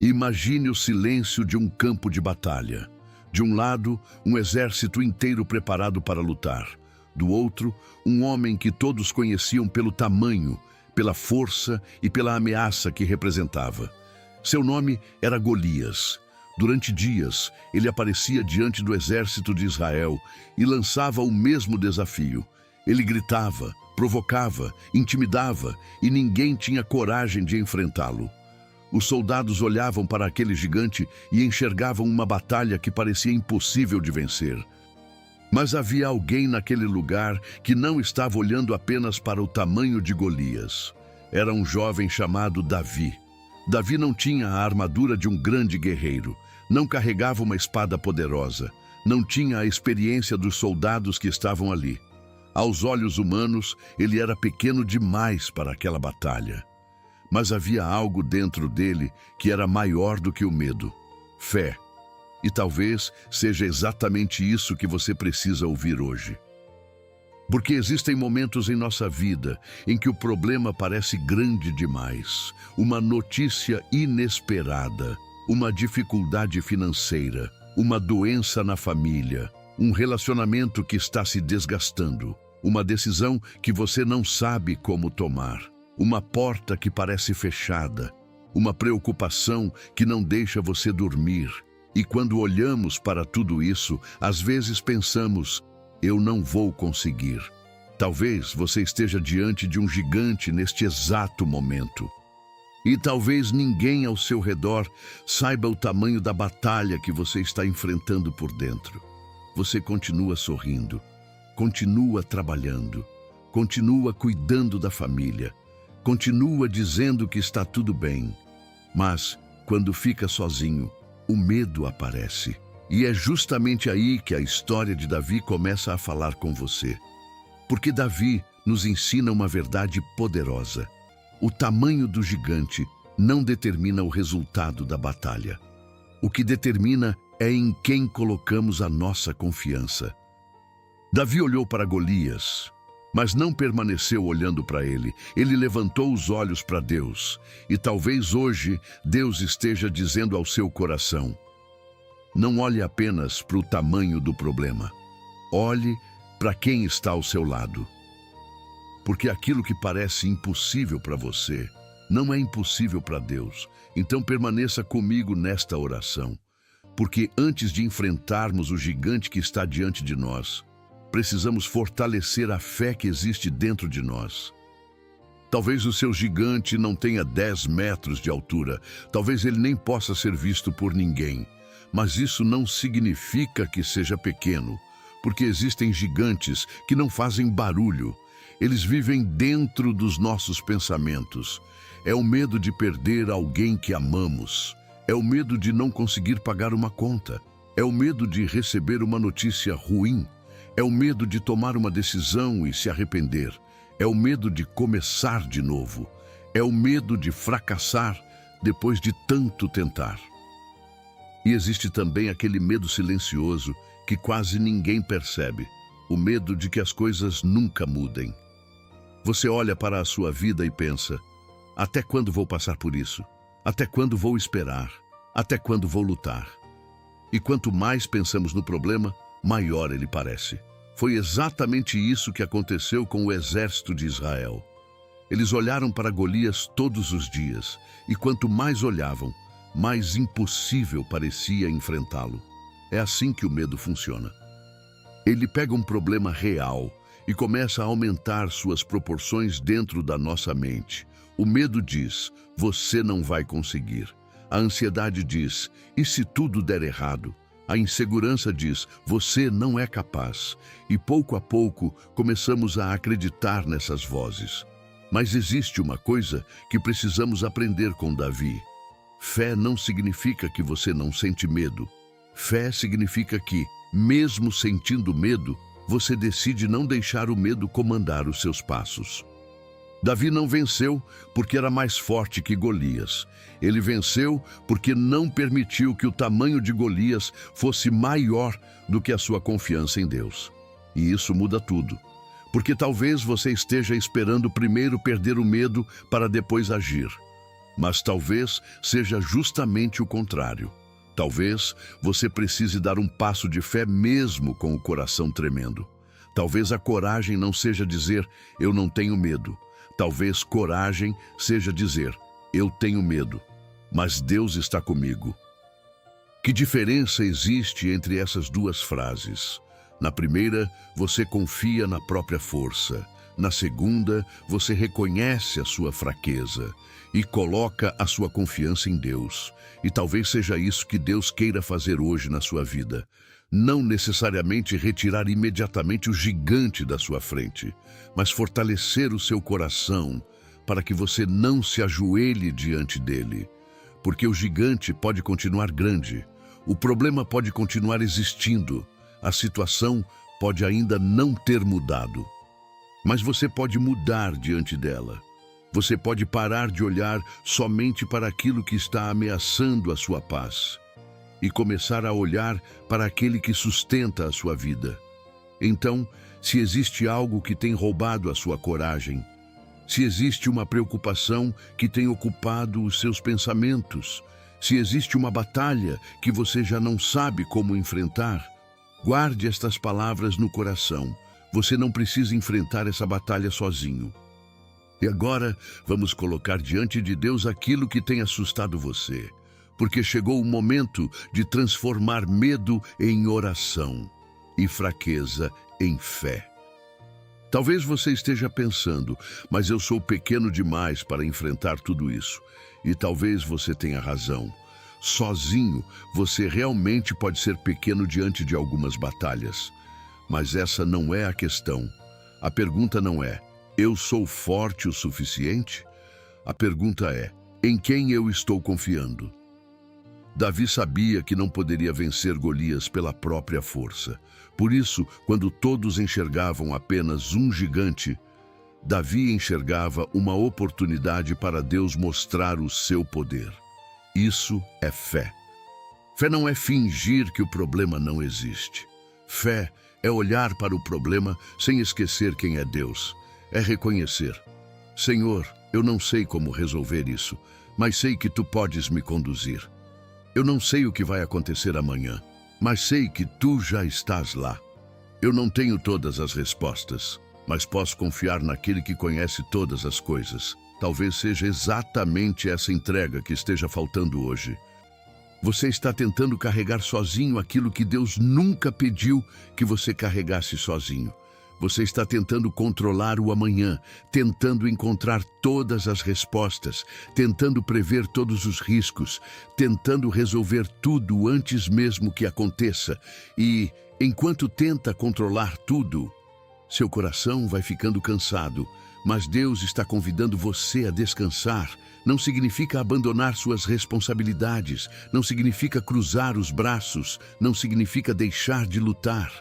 Imagine o silêncio de um campo de batalha. De um lado, um exército inteiro preparado para lutar. Do outro, um homem que todos conheciam pelo tamanho, pela força e pela ameaça que representava. Seu nome era Golias. Durante dias, ele aparecia diante do exército de Israel e lançava o mesmo desafio. Ele gritava, provocava, intimidava e ninguém tinha coragem de enfrentá-lo. Os soldados olhavam para aquele gigante e enxergavam uma batalha que parecia impossível de vencer. Mas havia alguém naquele lugar que não estava olhando apenas para o tamanho de Golias. Era um jovem chamado Davi. Davi não tinha a armadura de um grande guerreiro, não carregava uma espada poderosa, não tinha a experiência dos soldados que estavam ali. Aos olhos humanos, ele era pequeno demais para aquela batalha. Mas havia algo dentro dele que era maior do que o medo: fé. E talvez seja exatamente isso que você precisa ouvir hoje. Porque existem momentos em nossa vida em que o problema parece grande demais, uma notícia inesperada, uma dificuldade financeira, uma doença na família, um relacionamento que está se desgastando, uma decisão que você não sabe como tomar, uma porta que parece fechada, uma preocupação que não deixa você dormir. E quando olhamos para tudo isso, às vezes pensamos: eu não vou conseguir. Talvez você esteja diante de um gigante neste exato momento. E talvez ninguém ao seu redor saiba o tamanho da batalha que você está enfrentando por dentro. Você continua sorrindo, continua trabalhando, continua cuidando da família, continua dizendo que está tudo bem. Mas, quando fica sozinho, o medo aparece. E é justamente aí que a história de Davi começa a falar com você. Porque Davi nos ensina uma verdade poderosa: o tamanho do gigante não determina o resultado da batalha. O que determina é em quem colocamos a nossa confiança. Davi olhou para Golias, mas não permaneceu olhando para ele. Ele levantou os olhos para Deus. E talvez hoje Deus esteja dizendo ao seu coração: não olhe apenas para o tamanho do problema. Olhe para quem está ao seu lado. Porque aquilo que parece impossível para você não é impossível para Deus. Então permaneça comigo nesta oração. Porque antes de enfrentarmos o gigante que está diante de nós, precisamos fortalecer a fé que existe dentro de nós. Talvez o seu gigante não tenha 10 metros de altura, talvez ele nem possa ser visto por ninguém, mas isso não significa que seja pequeno, porque existem gigantes que não fazem barulho, eles vivem dentro dos nossos pensamentos. É o medo de perder alguém que amamos, é o medo de não conseguir pagar uma conta, é o medo de receber uma notícia ruim, é o medo de tomar uma decisão e se arrepender. É o medo de começar de novo. É o medo de fracassar depois de tanto tentar. E existe também aquele medo silencioso que quase ninguém percebe. O medo de que as coisas nunca mudem. Você olha para a sua vida e pensa: até quando vou passar por isso? Até quando vou esperar? Até quando vou lutar? E quanto mais pensamos no problema, maior ele parece. Foi exatamente isso que aconteceu com o exército de Israel. Eles olharam para Golias todos os dias, e quanto mais olhavam, mais impossível parecia enfrentá-lo. É assim que o medo funciona. Ele pega um problema real e começa a aumentar suas proporções dentro da nossa mente. O medo diz: você não vai conseguir. A ansiedade diz: e se tudo der errado? A insegurança diz: você não é capaz. E pouco a pouco começamos a acreditar nessas vozes. Mas existe uma coisa que precisamos aprender com Davi. Fé não significa que você não sente medo. Fé significa que, mesmo sentindo medo, você decide não deixar o medo comandar os seus passos. Davi não venceu porque era mais forte que Golias. Ele venceu porque não permitiu que o tamanho de Golias fosse maior do que a sua confiança em Deus. E isso muda tudo. Porque talvez você esteja esperando primeiro perder o medo para depois agir. Mas talvez seja justamente o contrário. Talvez você precise dar um passo de fé mesmo com o coração tremendo. Talvez a coragem não seja dizer, eu não tenho medo. Talvez coragem seja dizer, eu tenho medo, mas Deus está comigo. Que diferença existe entre essas duas frases? Na primeira, você confia na própria força. Na segunda, você reconhece a sua fraqueza e coloca a sua confiança em Deus. E talvez seja isso que Deus queira fazer hoje na sua vida. Não necessariamente retirar imediatamente o gigante da sua frente, mas fortalecer o seu coração para que você não se ajoelhe diante dele. Porque o gigante pode continuar grande, o problema pode continuar existindo, a situação pode ainda não ter mudado. Mas você pode mudar diante dela. Você pode parar de olhar somente para aquilo que está ameaçando a sua paz e começar a olhar para aquele que sustenta a sua vida. Então, se existe algo que tem roubado a sua coragem, se existe uma preocupação que tem ocupado os seus pensamentos, se existe uma batalha que você já não sabe como enfrentar, guarde estas palavras no coração. Você não precisa enfrentar essa batalha sozinho. E agora, vamos colocar diante de Deus aquilo que tem assustado você, porque chegou o momento de transformar medo em oração e fraqueza em fé. Talvez você esteja pensando, mas eu sou pequeno demais para enfrentar tudo isso. E talvez você tenha razão. Sozinho, você realmente pode ser pequeno diante de algumas batalhas. Mas essa não é a questão. A pergunta não é, eu sou forte o suficiente? A pergunta é, em quem eu estou confiando? Davi sabia que não poderia vencer Golias pela própria força. Por isso, quando todos enxergavam apenas um gigante, Davi enxergava uma oportunidade para Deus mostrar o seu poder. Isso é fé. Fé não é fingir que o problema não existe. Fé é olhar para o problema sem esquecer quem é Deus. É reconhecer, Senhor, eu não sei como resolver isso, mas sei que Tu podes me conduzir. Eu não sei o que vai acontecer amanhã, mas sei que Tu já estás lá. Eu não tenho todas as respostas, mas posso confiar naquele que conhece todas as coisas. Talvez seja exatamente essa entrega que esteja faltando hoje. Você está tentando carregar sozinho aquilo que Deus nunca pediu que você carregasse sozinho. Você está tentando controlar o amanhã, tentando encontrar todas as respostas, tentando prever todos os riscos, tentando resolver tudo antes mesmo que aconteça. E, enquanto tenta controlar tudo, seu coração vai ficando cansado. Mas Deus está convidando você a descansar. Não significa abandonar suas responsabilidades, não significa cruzar os braços, não significa deixar de lutar.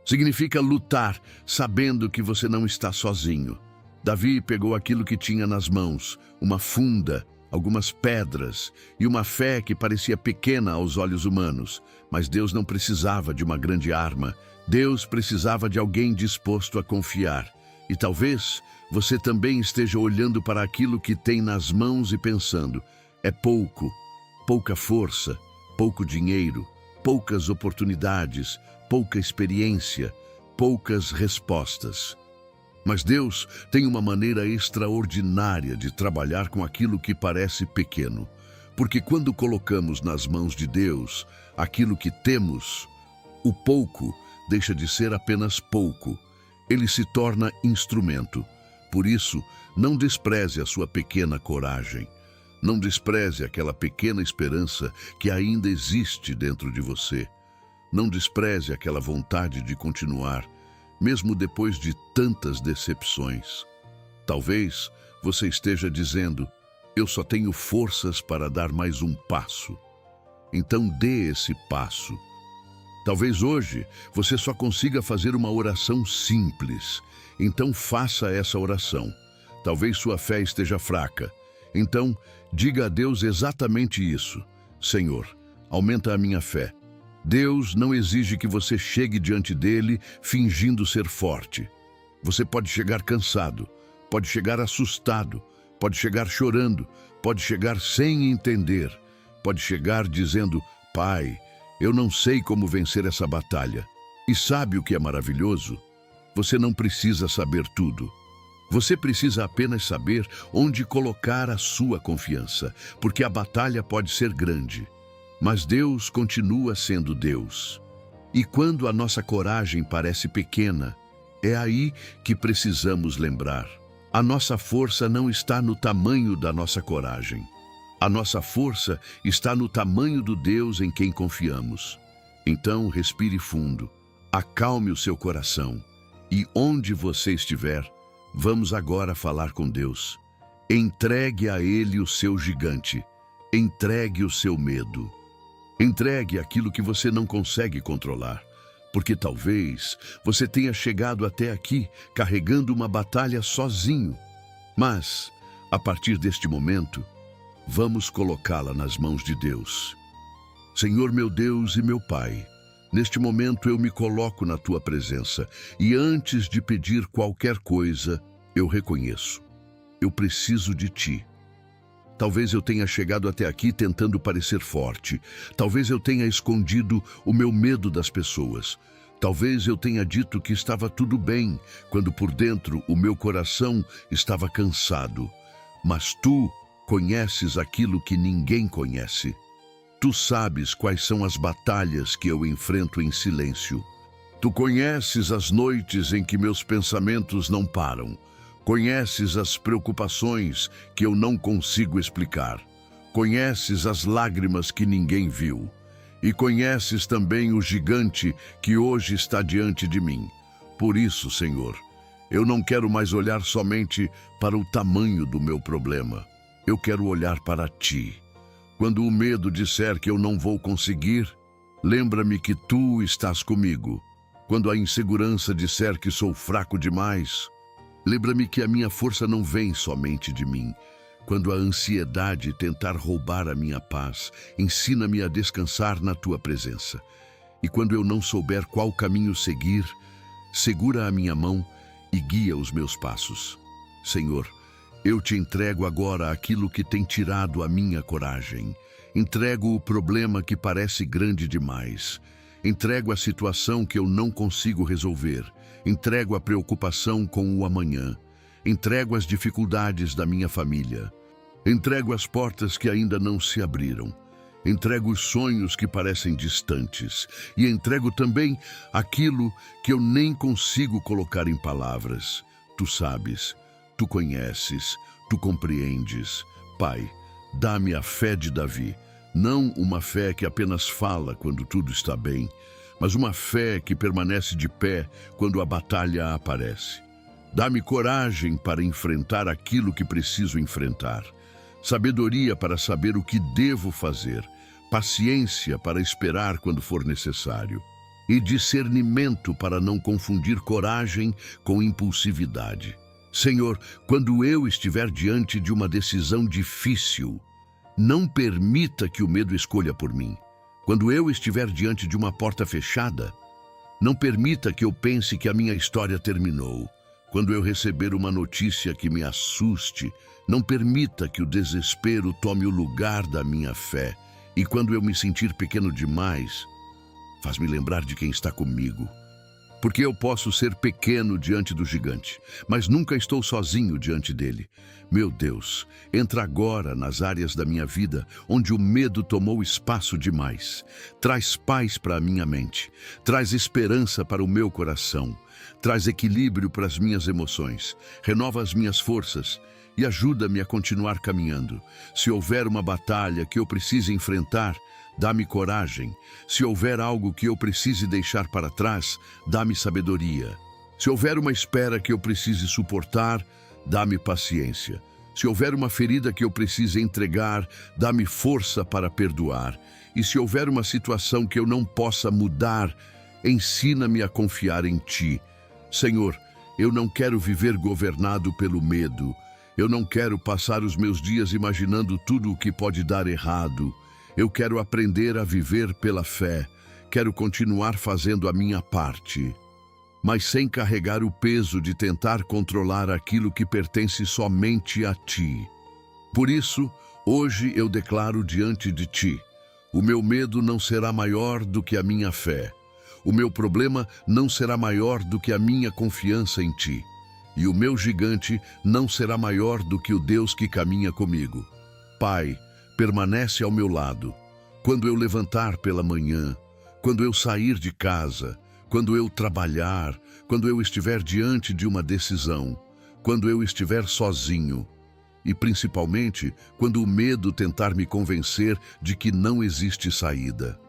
Significa lutar sabendo que você não está sozinho. Davi pegou aquilo que tinha nas mãos, uma funda, algumas pedras e uma fé que parecia pequena aos olhos humanos. Mas Deus não precisava de uma grande arma. Deus precisava de alguém disposto a confiar. E talvez você também esteja olhando para aquilo que tem nas mãos e pensando, é pouco, pouca força, pouco dinheiro, poucas oportunidades, pouca experiência, poucas respostas. Mas Deus tem uma maneira extraordinária de trabalhar com aquilo que parece pequeno. Porque quando colocamos nas mãos de Deus aquilo que temos, o pouco deixa de ser apenas pouco. Ele se torna instrumento. Por isso, não despreze a sua pequena coragem. Não despreze aquela pequena esperança que ainda existe dentro de você. Não despreze aquela vontade de continuar, mesmo depois de tantas decepções. Talvez você esteja dizendo, eu só tenho forças para dar mais um passo. Então dê esse passo. Talvez hoje você só consiga fazer uma oração simples. Então faça essa oração. Talvez sua fé esteja fraca. Então diga a Deus exatamente isso. Senhor, aumenta a minha fé. Deus não exige que você chegue diante dele fingindo ser forte. Você pode chegar cansado, pode chegar assustado, pode chegar chorando, pode chegar sem entender, pode chegar dizendo: Pai, eu não sei como vencer essa batalha. E sabe o que é maravilhoso? Você não precisa saber tudo. Você precisa apenas saber onde colocar a sua confiança, porque a batalha pode ser grande, mas Deus continua sendo Deus. E quando a nossa coragem parece pequena, é aí que precisamos lembrar: a nossa força não está no tamanho da nossa coragem. A nossa força está no tamanho do Deus em quem confiamos. Então, respire fundo, acalme o seu coração e, onde você estiver, vamos agora falar com Deus. Entregue a Ele o seu gigante. Entregue o seu medo. Entregue aquilo que você não consegue controlar, porque talvez você tenha chegado até aqui carregando uma batalha sozinho. Mas, a partir deste momento, vamos colocá-la nas mãos de Deus. Senhor meu Deus e meu Pai, neste momento eu me coloco na Tua presença e antes de pedir qualquer coisa, eu reconheço: eu preciso de Ti. Talvez eu tenha chegado até aqui tentando parecer forte. Talvez eu tenha escondido o meu medo das pessoas. Talvez eu tenha dito que estava tudo bem, quando por dentro o meu coração estava cansado. Mas Tu conheces aquilo que ninguém conhece. Tu sabes quais são as batalhas que eu enfrento em silêncio. Tu conheces as noites em que meus pensamentos não param. Conheces as preocupações que eu não consigo explicar. Conheces as lágrimas que ninguém viu. E conheces também o gigante que hoje está diante de mim. Por isso, Senhor, eu não quero mais olhar somente para o tamanho do meu problema. Eu quero olhar para Ti. Quando o medo disser que eu não vou conseguir, lembra-me que Tu estás comigo. Quando a insegurança disser que sou fraco demais, lembra-me que a minha força não vem somente de mim. Quando a ansiedade tentar roubar a minha paz, ensina-me a descansar na Tua presença. E quando eu não souber qual caminho seguir, segura a minha mão e guia os meus passos. Senhor, eu Te entrego agora aquilo que tem tirado a minha coragem. Entrego o problema que parece grande demais. Entrego a situação que eu não consigo resolver. Entrego a preocupação com o amanhã. Entrego as dificuldades da minha família. Entrego as portas que ainda não se abriram. Entrego os sonhos que parecem distantes. E entrego também aquilo que eu nem consigo colocar em palavras. Tu sabes, Tu conheces, Tu compreendes. Pai, dá-me a fé de Davi. Não uma fé que apenas fala quando tudo está bem, mas uma fé que permanece de pé quando a batalha aparece. Dá-me coragem para enfrentar aquilo que preciso enfrentar, sabedoria para saber o que devo fazer, paciência para esperar quando for necessário, e discernimento para não confundir coragem com impulsividade. Senhor, quando eu estiver diante de uma decisão difícil, não permita que o medo escolha por mim. Quando eu estiver diante de uma porta fechada, não permita que eu pense que a minha história terminou. Quando eu receber uma notícia que me assuste, não permita que o desespero tome o lugar da minha fé. E quando eu me sentir pequeno demais, faz-me lembrar de quem está comigo. Porque eu posso ser pequeno diante do gigante, mas nunca estou sozinho diante dele. Meu Deus, entra agora nas áreas da minha vida onde o medo tomou espaço demais. Traz paz para a minha mente, traz esperança para o meu coração, traz equilíbrio para as minhas emoções, renova as minhas forças e ajuda-me a continuar caminhando. Se houver uma batalha que eu precise enfrentar, dá-me coragem. Se houver algo que eu precise deixar para trás, dá-me sabedoria. Se houver uma espera que eu precise suportar, dá-me paciência. Se houver uma ferida que eu precise entregar, dá-me força para perdoar. E se houver uma situação que eu não possa mudar, ensina-me a confiar em Ti. Senhor, eu não quero viver governado pelo medo. Eu não quero passar os meus dias imaginando tudo o que pode dar errado. Eu quero aprender a viver pela fé. Quero continuar fazendo a minha parte, mas sem carregar o peso de tentar controlar aquilo que pertence somente a Ti. Por isso, Hoje eu declaro diante de ti: o meu medo não será maior do que a minha fé. O meu problema não será maior do que a minha confiança em ti. E o meu gigante não será maior do que o Deus que caminha comigo. Pai, permanece ao meu lado. Quando eu levantar pela manhã, quando eu sair de casa, quando eu trabalhar, quando eu estiver diante de uma decisão, quando eu estiver sozinho, e principalmente quando o medo tentar me convencer de que não existe saída.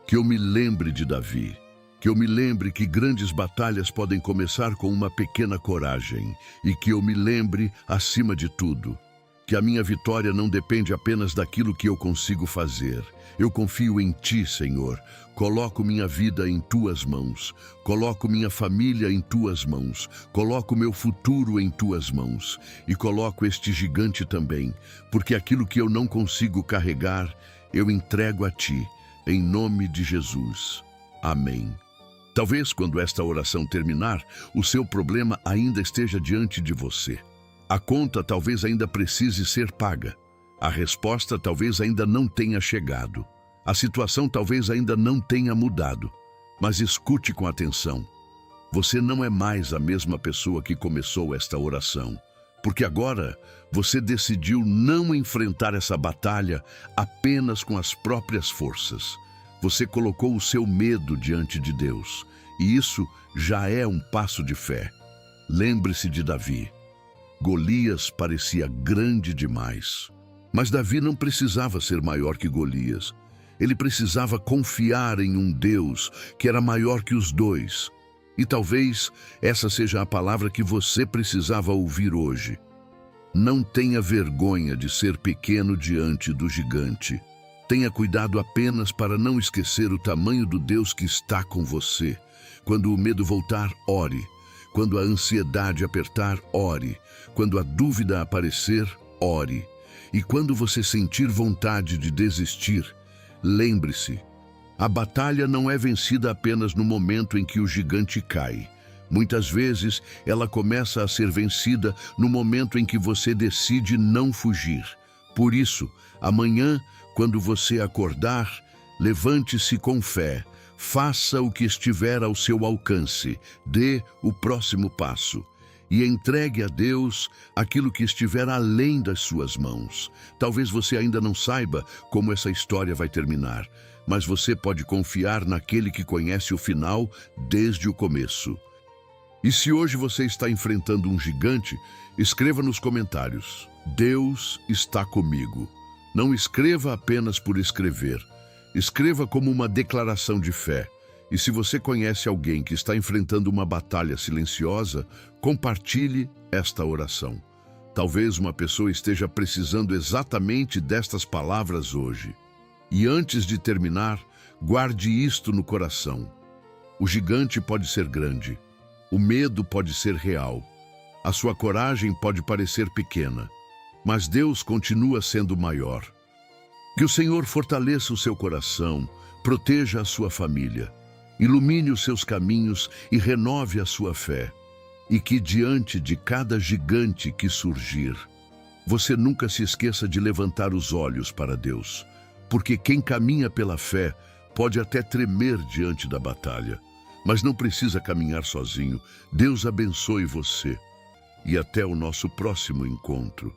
Que eu me lembre de Davi, que eu me lembre que grandes batalhas podem começar com uma pequena coragem, e que eu me lembre, acima de tudo, que a minha vitória não depende apenas daquilo que eu consigo fazer. Eu confio em Ti, Senhor. Coloco minha vida em Tuas mãos. Coloco minha família em Tuas mãos. Coloco meu futuro em Tuas mãos. E coloco este gigante também, porque aquilo que eu não consigo carregar, eu entrego a Ti, em nome de Jesus. Amém. Talvez quando esta oração terminar, o seu problema ainda esteja diante de você. A conta talvez ainda precise ser paga. A resposta talvez ainda não tenha chegado. A situação talvez ainda não tenha mudado. Mas escute com atenção. Você não é mais a mesma pessoa que começou esta oração. Porque agora você decidiu não enfrentar essa batalha apenas com as próprias forças. Você colocou o seu medo diante de Deus. E isso já é um passo de fé. Lembre-se de Davi. Golias parecia grande demais. Mas Davi não precisava ser maior que Golias. Ele precisava confiar em um Deus que era maior que os dois. E talvez essa seja a palavra que você precisava ouvir hoje. Não tenha vergonha de ser pequeno diante do gigante. Tenha cuidado apenas para não esquecer o tamanho do Deus que está com você. Quando o medo voltar, ore. Quando a ansiedade apertar, ore. Quando a dúvida aparecer, ore. E quando você sentir vontade de desistir, lembre-se, a batalha não é vencida apenas no momento em que o gigante cai. Muitas vezes, ela começa a ser vencida no momento em que você decide não fugir. Por isso, amanhã, quando você acordar, levante-se com fé. Faça o que estiver ao seu alcance, dê o próximo passo e entregue a Deus aquilo que estiver além das suas mãos. Talvez você ainda não saiba como essa história vai terminar, mas você pode confiar naquele que conhece o final desde o começo. E se hoje você está enfrentando um gigante, escreva nos comentários: Deus está comigo. Não escreva apenas por escrever. Escreva como uma declaração de fé. E se você conhece alguém que está enfrentando uma batalha silenciosa, compartilhe esta oração. Talvez uma pessoa esteja precisando exatamente destas palavras hoje. E antes de terminar, guarde isto no coração. O gigante pode ser grande. O medo pode ser real. A sua coragem pode parecer pequena. Mas Deus continua sendo maior. Que o Senhor fortaleça o seu coração, proteja a sua família, ilumine os seus caminhos e renove a sua fé. E que diante de cada gigante que surgir, você nunca se esqueça de levantar os olhos para Deus, porque quem caminha pela fé pode até tremer diante da batalha, mas não precisa caminhar sozinho. Deus abençoe você. E até o nosso próximo encontro.